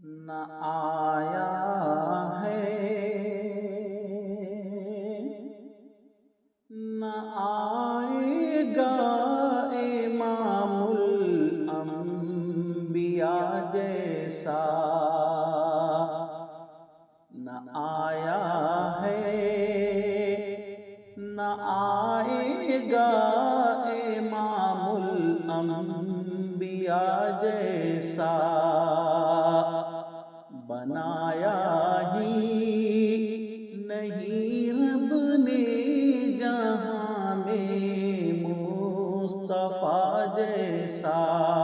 न आया है, न आएगा इमामुल अंबिया जैसा। न आया है, न आएगा इमामुल अंबिया जैसा। बनाया ही नहीं रब ने जहां में मुस्तफा जैसा।